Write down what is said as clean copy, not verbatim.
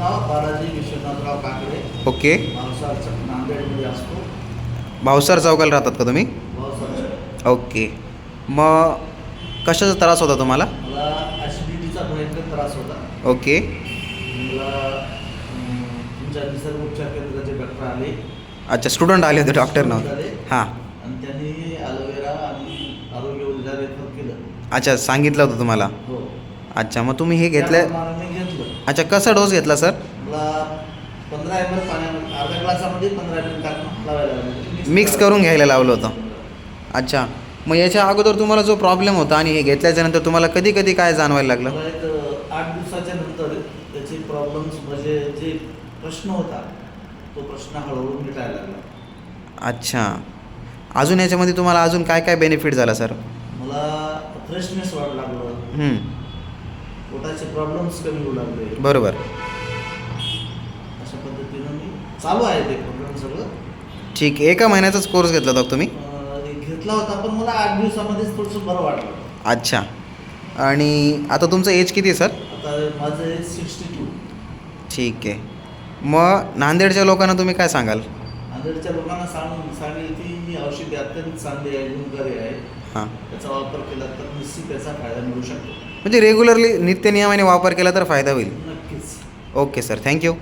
नाव Balaji Vishwanathrao Kakade. Okay. भावसारचं नांदेडमध्ये असतो. भावसार चौकाला राहतात का तुम्ही? भावसार. ओके. मग कशाचा त्रास होता तुम्हाला? मला ॲसिडिटीचा भयंकर त्रास होता. ओके. मला तुमच्या निसर्ग उपचार केंद्राचे डॉक्टर आले. अच्छा, स्टुडंट आले होते, डॉक्टर नव्हते. हां. आणि त्यांनी ॲलोवेरा आणि आरोग्य उद्धार रेफर केलं. अच्छा, सांगितलं होतं तुम्हाला? हो. अच्छा, मग तुम्ही हे घेतलं? मी घेतलं. अच्छा, कसा डोस घेतला सर? मला 15 ml पाण्यामध्ये अर्ध्या ग्लासामध्ये 15 ml टाकून लावायला लागलं. मिक्स करून घ्यायला लावलं होतं. अच्छा, मग याच्या अगोदर तुम्हाला जो प्रॉब्लेम होता आणि हे घेतल्याच्यानंतर तुम्हाला कधी कधी काय जाणवायला लागलं? मला एक 8 दिवसाच्या नंतर त्याचे प्रॉब्लेम्स म्हणजे जे प्रश्न होता तो प्रश्न हळूहळू मिटायला लागला. अच्छा, अजून याच्यामध्ये तुम्हाला अजून काय काय बेनिफिट झाला सर? मला फ्रेशनेस वाढू लागलं. पोटाचे प्रॉब्लेम्स कमी होऊ लागले. बरोबर. अशा पद्धतीनं मी चालू आहे ते प्रॉब्लेम सगळं. ठीक. एका महिन्याचाच कोर्स घेतला होता तुम्ही? घेतला होता, पण मला 8 दिवसामध्येच थोडंसं बरं वाटलं. अच्छा. आणि आता तुमचं एज किती आहे सर? आता माझं एज 62. ठीक आहे. मग नांदेडच्या लोकांना तुम्ही काय सांगाल? नांदेडच्या लोकांना सांगेल की ही औषधी अत्यंत चांगली आहे, गुणकारी आहे. हां. त्याचा वापर केला तर निश्चित त्याचा फायदा मिळू शकतो. म्हणजे रेग्युलरली नित्यनियमाने वापर केला तर फायदा होईल. नक्कीच. Okay sir, thank you.